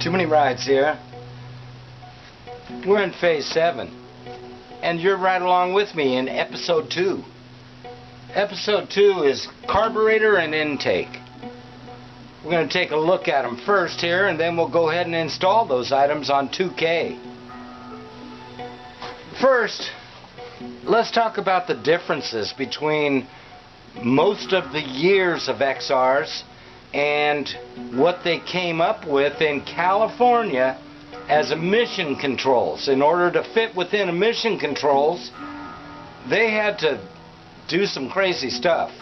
Too many rides here. We're in phase 7, and you're right along with me in episode 2. Episode 2 is carburetor and intake. We're going to take a look at them first here, and then we'll go ahead and install those items on 2K. First, let's talk about the differences between most of the years of XRs and what they came up with in California as emission controls. In order to fit within emission controls, they had to do some crazy stuff.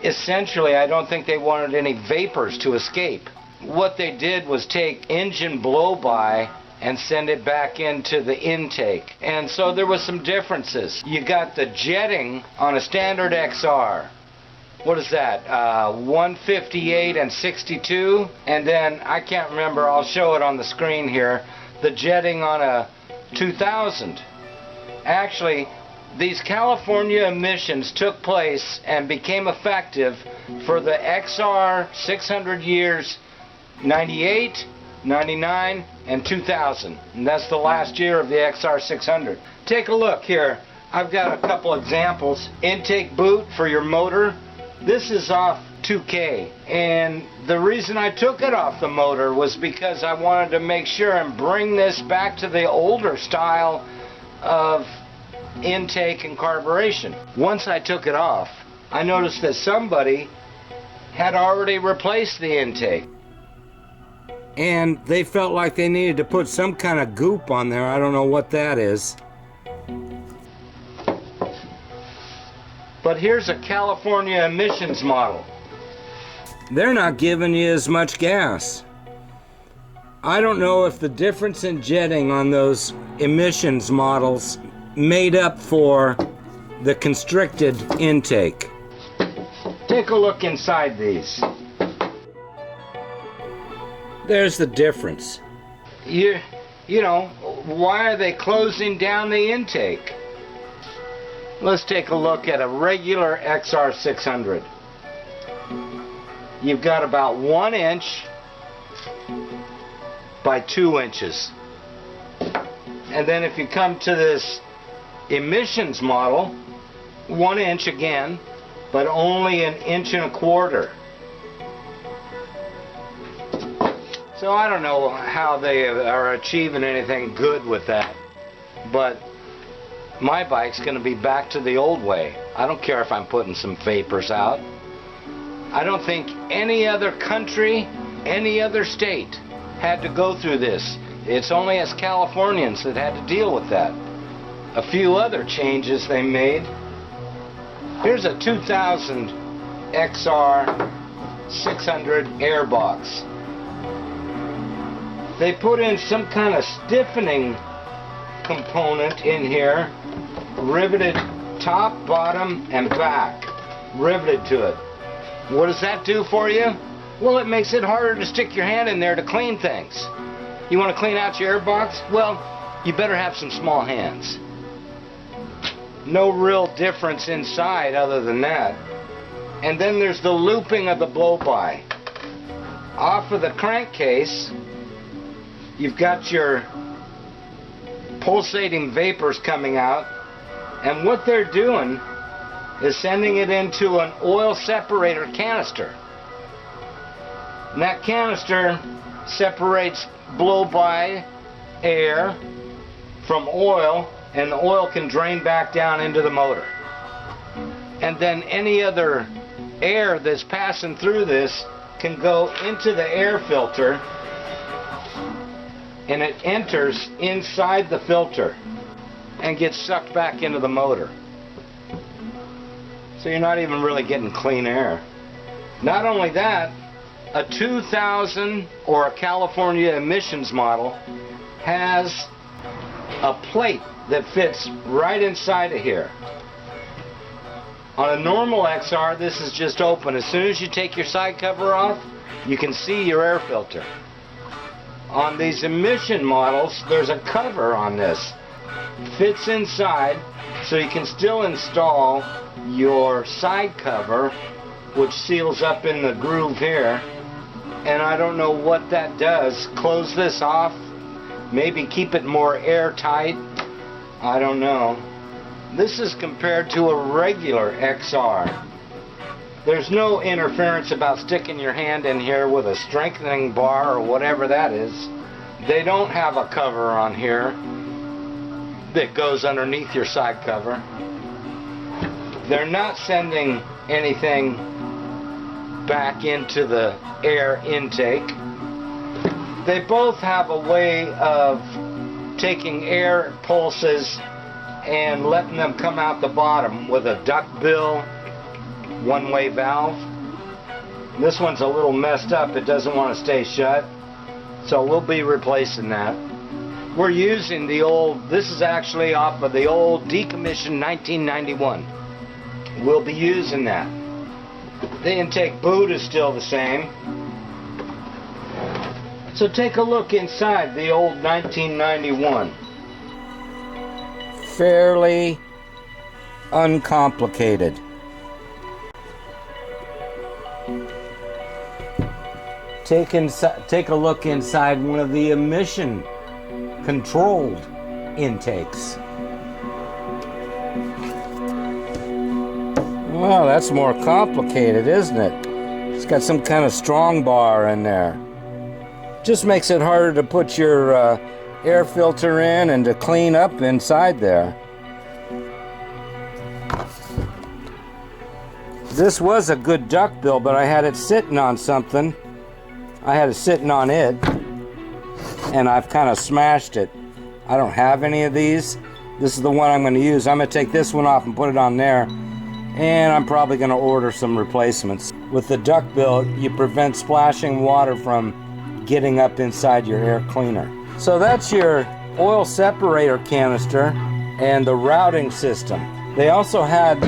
Essentially, I don't think they wanted any vapors to escape. What they did was take engine blow-by and send it back into the intake. And so there was some differences. You got the jetting on a standard XR. What is that? 158 and 62. And then, I can't remember, I'll show it on the screen here, the jetting on a 2000. Actually, these California emissions took place and became effective for the XR 600 years 98, 99, and 2000. And that's the last year of the XR 600. Take a look here. I've got a couple examples. Intake boot for your motor. This is off 2K, and the reason I took it off the motor was because I wanted to make sure and bring this back to the older style of intake and carburation. Once I took it off, I noticed that somebody had already replaced the intake, and they felt like they needed to put some kind of goop on there. I don't know what that is. But here's a California emissions model. They're not giving you as much gas. I don't know if the difference in jetting on those emissions models made up for the constricted intake. Take a look inside these. There's the difference. You know, why are they closing down the intake? Let's take a look at a regular XR 600. You've got about 1 inch by 2 inches. And then if you come to this emissions model, 1 inch again, but only 1.25 inches. So I don't know how they are achieving anything good with that, but my bike's going to be back to the old way. I don't care if I'm putting some vapors out. I don't think any other country, any other state had to go through this. It's only us Californians that had to deal with that. A few other changes they made. Here's a 2000 XR 600 airbox. They put in some kind of stiffening component in here, riveted top, bottom, and back, riveted to it. What does that do for you? Well, it makes it harder to stick your hand in there to clean things. You want to clean out your airbox? Well, you better have some small hands. No real difference inside other than that. And then there's the looping of the blow-by. Off of the crankcase, you've got your pulsating vapors coming out, and what they're doing is sending it into an oil separator canister. And that canister separates blow-by air from oil, and the oil can drain back down into the motor. And then any other air that's passing through this can go into the air filter, and it enters inside the filter and gets sucked back into the motor. So you're not even really getting clean air. Not only that, a 2000 or a California emissions model has a plate that fits right inside of here. On a normal XR, this is just open. As soon as you take your side cover off, you can see your air filter. On these emission models, there's a cover on this. Fits inside, so you can still install your side cover, which seals up in the groove here, and I don't know what that does. Close this off, maybe keep it more airtight. I don't know. This is compared to a regular XR. There's no interference about sticking your hand in here with a strengthening bar or whatever that is. They don't have a cover on here that goes underneath your side cover. They're not sending anything back into the air intake. They both have a way of taking air pulses and letting them come out the bottom with a duckbill one-way valve. This one's a little messed up. It doesn't want to stay shut, so we'll be replacing that. We're using the old, this is actually off of the old decommissioned 1991. We'll be using that. The intake boot is still the same. So take a look inside the old 1991. Fairly uncomplicated. Take a look inside one of the emission controlled intakes. Well, that's more complicated, isn't it? It's got some kind of strong bar in there. Just makes it harder to put your air filter in and to clean up inside there. This was a good duckbill, but I had it sitting on something. I had it sitting on it, and I've kind of smashed it. I don't have any of these. This is the one I'm going to use. I'm going to take this one off and put it on there, and I'm probably going to order some replacements. With the duckbill, you prevent splashing water from getting up inside your air cleaner. So that's your oil separator canister and the routing system. They also had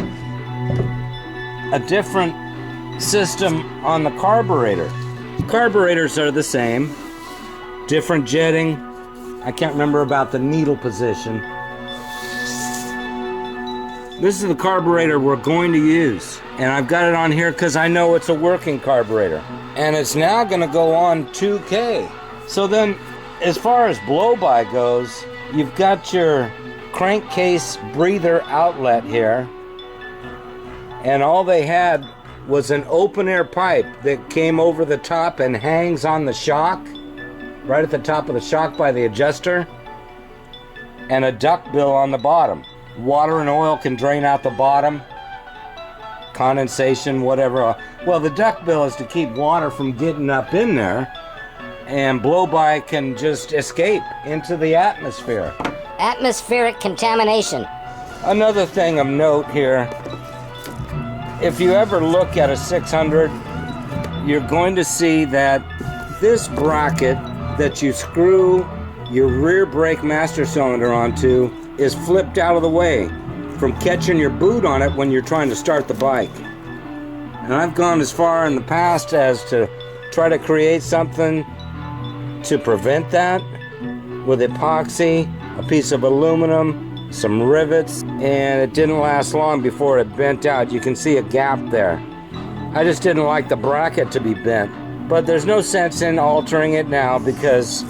a different system on the carburetor. Carburetors are the same, different jetting. I can't remember about the needle position. This is the carburetor we're going to use, and I've got it on here because I know it's a working carburetor, and it's now going to go on 2K. So then, as far as blow-by goes, you've got your crankcase breather outlet here, and all they had was an open air pipe that came over the top and hangs on the shock, right at the top of the shock by the adjuster, and a duckbill on the bottom. Water and oil can drain out the bottom, condensation, whatever. Well, the duckbill is to keep water from getting up in there, and blow-by can just escape into the atmosphere. Atmospheric contamination. Another thing of note here, if you ever look at a 600, you're going to see that this bracket that you screw your rear brake master cylinder onto is flipped out of the way from catching your boot on it when you're trying to start the bike. And I've gone as far in the past as to try to create something to prevent that with epoxy, a piece of aluminum, some rivets, and it didn't last long before it bent out. You can see a gap there. I just didn't like the bracket to be bent, but there's no sense in altering it now because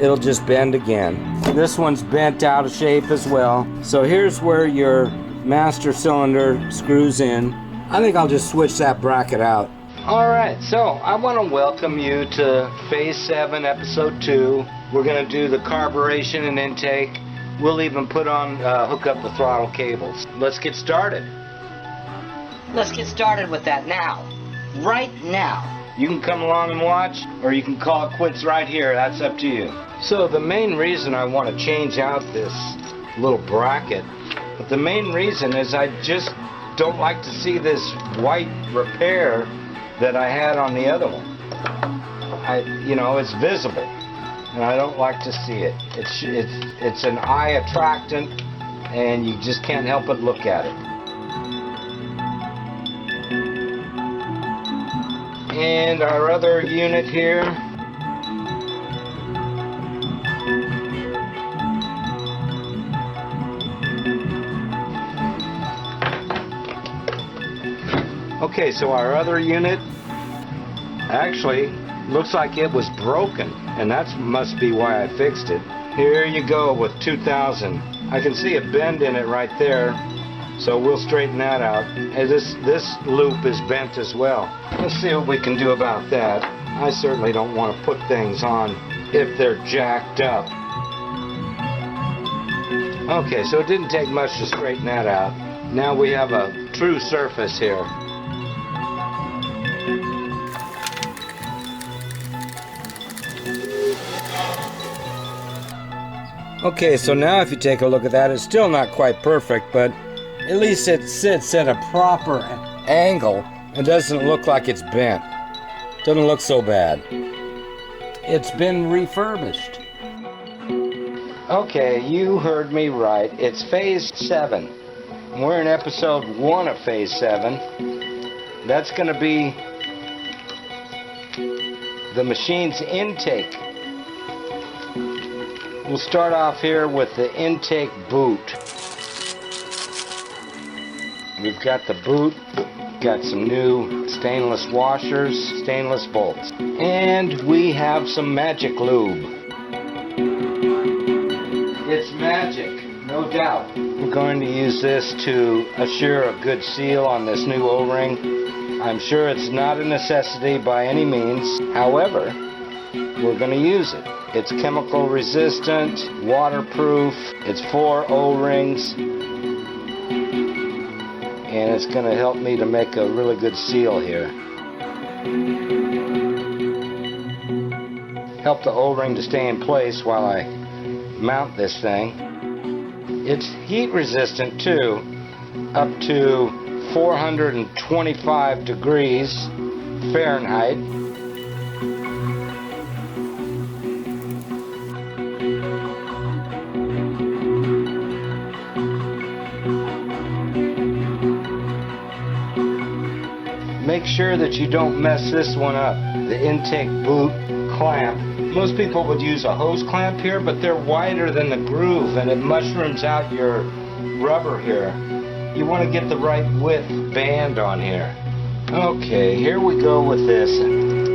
it'll just bend again. This one's bent out of shape as well. So here's where your master cylinder screws in. I think I'll just switch that bracket out. Alright, so I want to welcome you to Phase 7, Episode 2. We're going to do the carburation and intake. We'll even put on, hook up the throttle cables. Let's get started. Let's get started with that now. Right now. You can come along and watch, or you can call it quits right here. That's up to you. So the main reason I want to change out this little bracket, but the main reason is I just don't like to see this white repair that I had on the other one. You know, it's visible, and I don't like to see it. It's an eye attractant, and you just can't help but look at it. And our other unit here. Okay, so our other unit, actually, Looks like it was broken, and that must be why I fixed it. Here you go with 2000. I can see a bend in it right there, so we'll straighten that out. And this loop is bent as well. Let's see what we can do about that. I certainly don't want to put things on if they're jacked up. Okay, so it didn't take much to straighten that out. Now we have a true surface here. Okay, so now if you take a look at that, it's still not quite perfect, but at least it sits at a proper angle and doesn't look like it's bent. Doesn't look so bad. It's been refurbished. Okay, you heard me right. It's phase 7. We're in episode 1 of phase 7. That's going to be the machine's intake. We'll start off here with the intake boot. We've got the boot, got some new stainless washers, stainless bolts, and we have some magic lube. It's magic, no doubt. We're going to use this to assure a good seal on this new O-ring. I'm sure it's not a necessity by any means. However, we're going to use it. It's chemical resistant, waterproof, it's 4 O-rings, and it's going to help me to make a really good seal here. Help the O-ring to stay in place while I mount this thing. It's heat resistant too, up to 425 degrees Fahrenheit. Make sure that you don't mess this one up, the intake boot clamp. Most people would use a hose clamp here, but they're wider than the groove and it mushrooms out your rubber here. You want to get the right width band on here. Okay, here we go with this.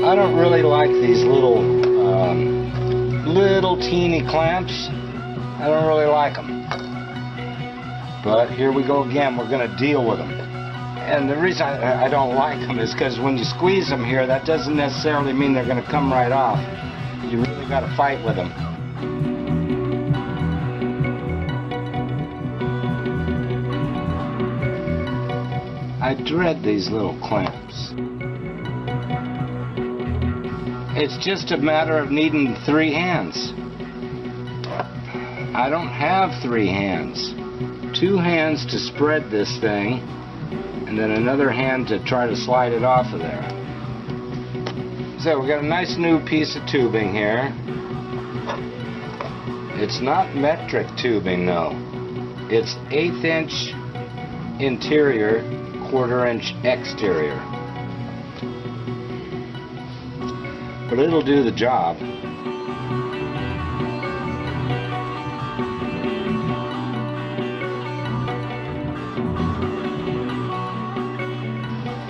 I don't really like these little teeny clamps. I don't really like them. But here we go again, we're going to deal with them. And the reason I don't like them is because when you squeeze them here, that doesn't necessarily mean they're going to come right off. You really got to fight with them. I dread these little clamps. It's just a matter of needing 3 hands. I don't have 3 hands. 2 hands to spread this thing, and then another hand to try to slide it off of there. So we got a nice new piece of tubing here. It's not metric tubing though. It's 1/8 inch interior, 1/4 inch exterior. But it'll do the job.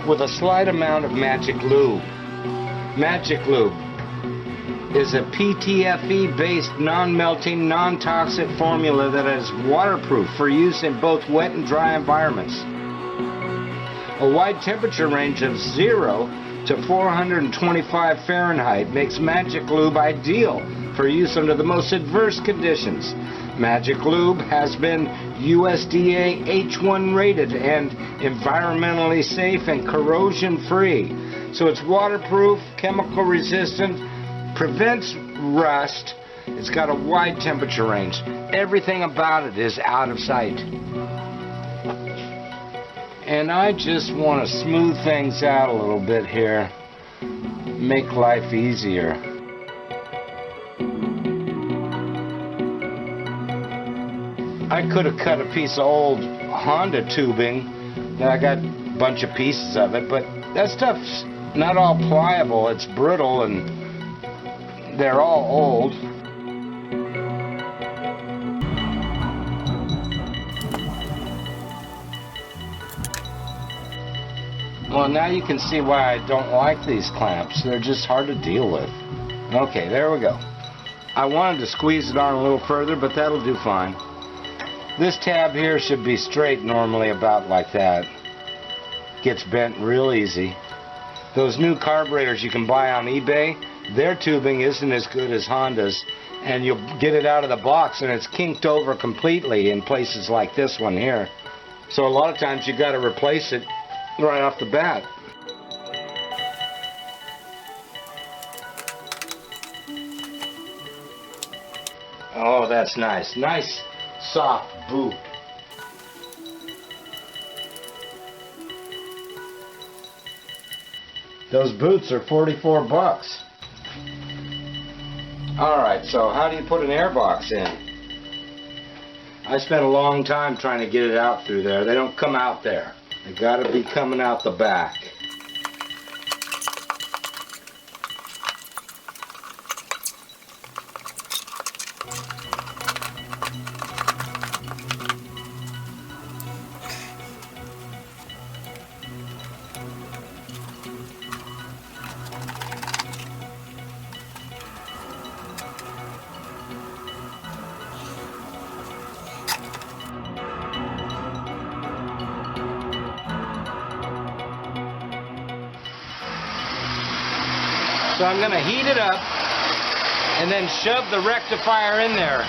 With a slight amount of magic lube. Magic lube is a PTFE-based non-melting, non-toxic formula that is waterproof for use in both wet and dry environments. A wide temperature range of 0 to 425 Fahrenheit makes Magic Lube ideal for use under the most adverse conditions. Magic Lube has been USDA H1 rated and environmentally safe and corrosion free. So it's waterproof, chemical resistant, prevents rust, it's got a wide temperature range. Everything about it is out of sight. And I just want to smooth things out a little bit here, make life easier. I could have cut a piece of old Honda tubing, and I got a bunch of pieces of it, but that stuff's not all pliable, it's brittle and they're all old. Well, now you can see why I don't like these clamps. They're just hard to deal with. Okay, there we go. I wanted to squeeze it on a little further, but that'll do fine. This tab here should be straight normally, about like that. Gets bent real easy. Those new carburetors you can buy on eBay, their tubing isn't as good as Honda's, and you'll get it out of the box and it's kinked over completely in places like this one here. So a lot of times you got to replace it right off the bat. Oh, that's nice. Nice soft boot. Those boots are 44 bucks. Alright, so how do you put an airbox in? I spent a long time trying to get it out through there. They don't come out there. They gotta be coming out the back. So I'm going to heat it up and then shove the rectifier in there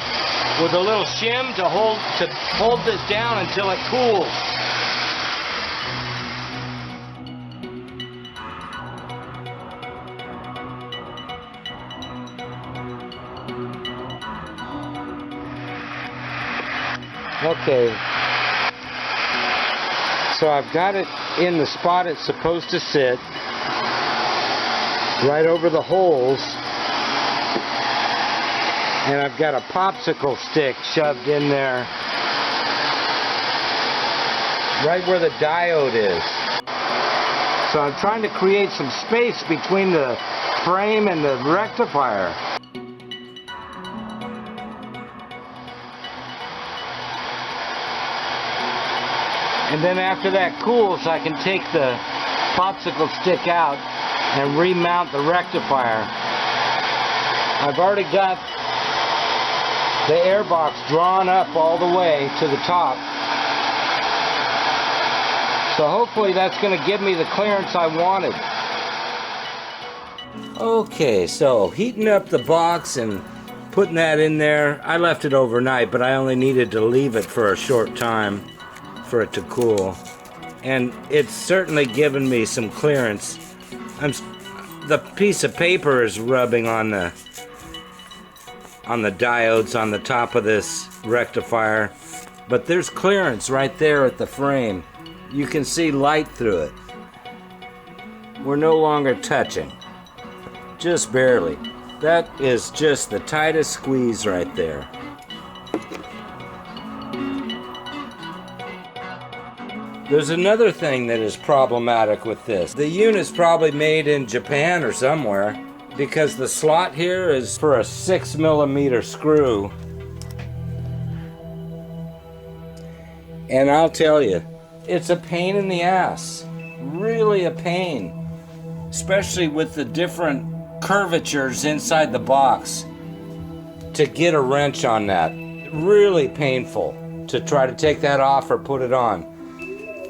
with a little shim to hold this down until it cools. Okay, so I've got it in the spot it's supposed to sit, right over the holes, and I've got a popsicle stick shoved in there right where the diode is. So I'm trying to create some space between the frame and the rectifier. And then after that cools, I can take the popsicle stick out and remount the rectifier. I've already got the airbox drawn up all the way to the top. So hopefully that's going to give me the clearance I wanted. Okay, so heating up the box and putting that in there. I left it overnight, but I only needed to leave it for a short time for it to cool. And it's certainly given me some clearance. The piece of paper is rubbing on the diodes on the top of this rectifier, but there's clearance right there at the frame. You can see light through it. We're no longer touching, just barely. That is just the tightest squeeze right there. There's another thing that is problematic with this. The unit's probably made in Japan or somewhere, because the slot here is for a 6mm screw. And I'll tell you, it's a pain in the ass. Really a pain. Especially with the different curvatures inside the box. To get a wrench on that. Really painful to try to take that off or put it on.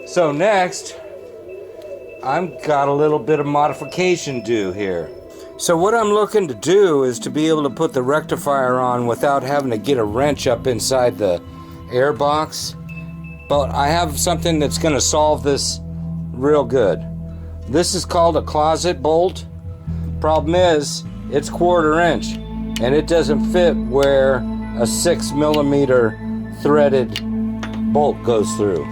So next, I've got a little bit of modification due here. So what I'm looking to do is to be able to put the rectifier on without having to get a wrench up inside the airbox. But I have something that's going to solve this real good. This is called a closet bolt. Problem is, it's 1/4 inch, and it doesn't fit where a 6mm threaded bolt goes through.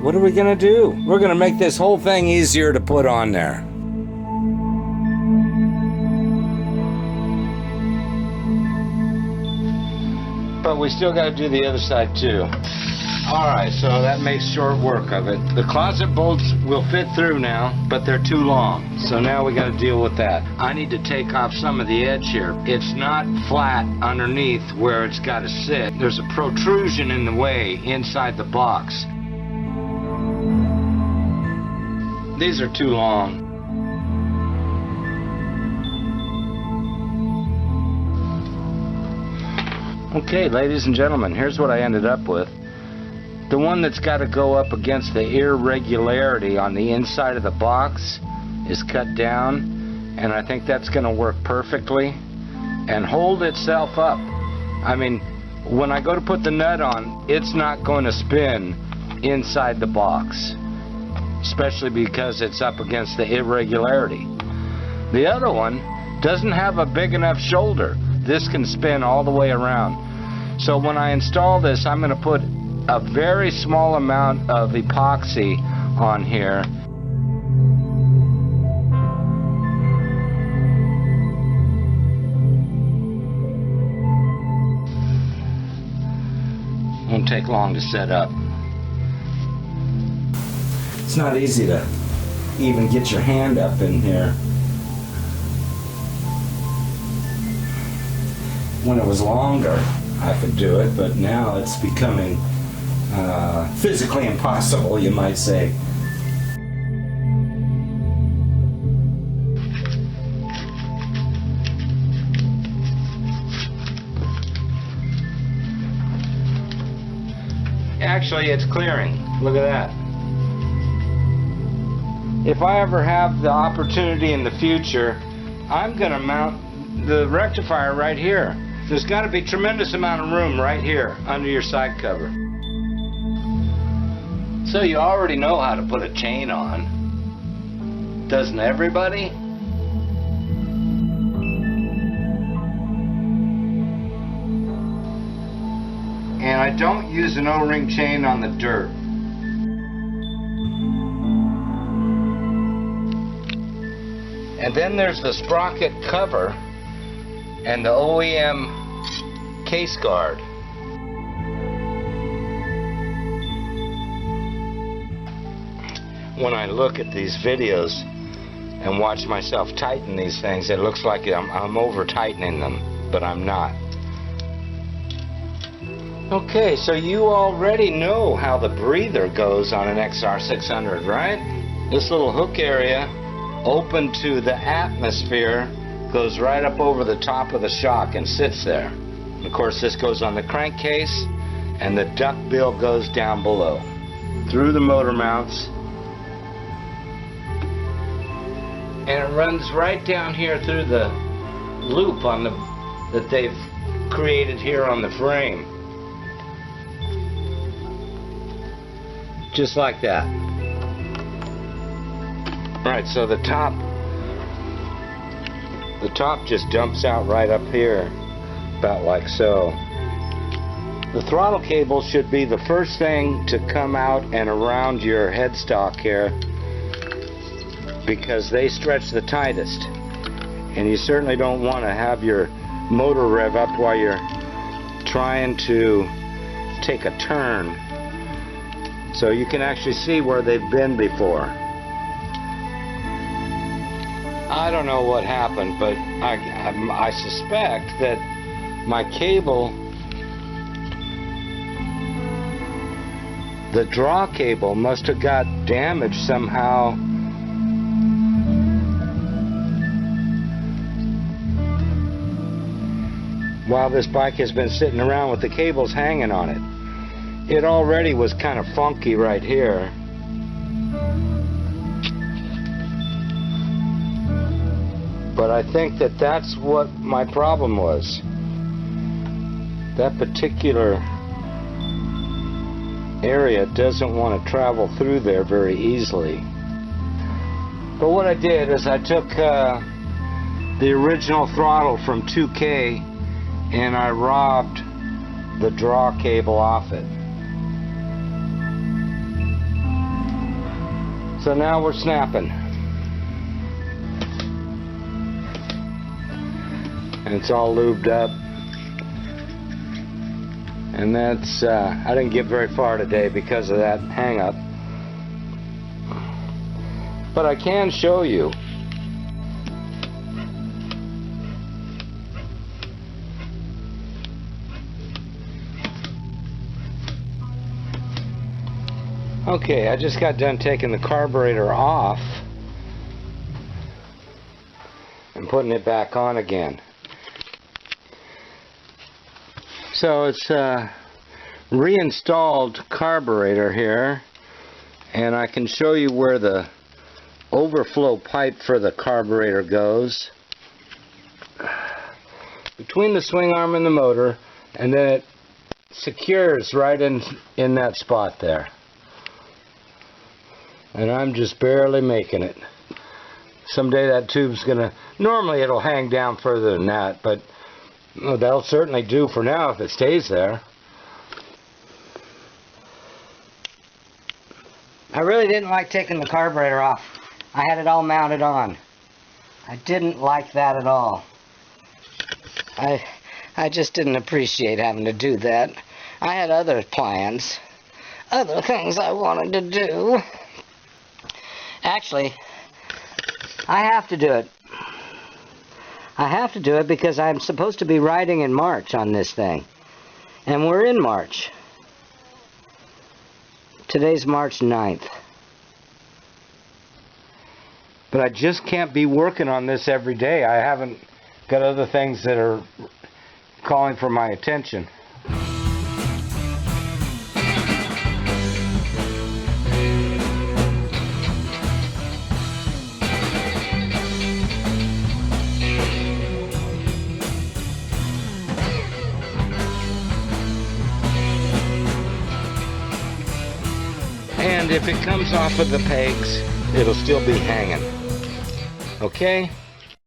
What are we gonna do? We're gonna make this whole thing easier to put on there. But we still gotta do the other side too. Alright, so that makes short work of it. The closet bolts will fit through now, but they're too long. So now we gotta deal with that. I need to take off some of the edge here. It's not flat underneath where it's gotta sit. There's a protrusion in the way inside the box. These are too long. Okay, ladies and gentlemen, here's what I ended up with. The one that's got to go up against the irregularity on the inside of the box is cut down, and I think that's going to work perfectly and hold itself up. I mean, when I go to put the nut on, it's not going to spin inside the box, especially because it's up against the irregularity. The other one doesn't have a big enough shoulder. This can spin all the way around. So when I install this, I'm going to put a very small amount of epoxy on here. Won't take long to set up. It's not easy to even get your hand up in here. When it was longer, I could do it, but now it's becoming physically impossible, you might say. Actually, it's clearing. Look at that. If I ever have the opportunity in the future, I'm going to mount the rectifier right here. There's got to be a tremendous amount of room right here under your side cover. So you already know how to put a chain on. Doesn't everybody? And I don't use an O-ring chain on the dirt. And then there's the sprocket cover and the OEM case guard. When I look at these videos and watch myself tighten these things, it looks like I'm over tightening them, but I'm not. Okay, so you already know how the breather goes on an XR600, right? This little hook area open to the atmosphere goes right up over the top of the shock and sits there. Of course, this goes on the crankcase, and the duck bill goes down below through the motor mounts, and it runs right down here through the loop on that they've created here on the frame, just like that. All right, so the top just dumps out right up here, about like so. The throttle cable should be the first thing to come out and around your headstock here, because they stretch the tightest, and you certainly don't want to have your motor rev up while you're trying to take a turn, so you can actually see where they've been before. I don't know what happened, but I suspect that my cable, the draw cable, must have got damaged somehow. While this bike has been sitting around with the cables hanging on it. It already was kind of funky right here. But I think that that's what my problem was. That particular area doesn't want to travel through there very easily. But what I did is I took the original throttle from 2K and I robbed the draw cable off it. So now we're snapping. And it's all lubed up. And that's, I didn't get very far today because of that hang up. But I can show you. Okay, I just got done taking the carburetor off and putting it back on again. So it's a reinstalled carburetor here, and I can show you where the overflow pipe for the carburetor goes. Between the swing arm and the motor, and then it secures right in that spot there. And I'm just barely making it. Someday that tube's gonna, normally it'll hang down further than that, but well, that'll certainly do for now if it stays there. I really didn't like taking the carburetor off. I had it all mounted on. I didn't like that at all. I just didn't appreciate having to do that. I had other plans, other things I wanted to do. Actually, I have to do it. I have to do it because I'm supposed to be riding in March on this thing. And we're in March. Today's March 9th. But I just can't be working on this every day. I haven't got other things that are calling for my attention. And if it comes off of the pegs, it'll still be hanging. Okay?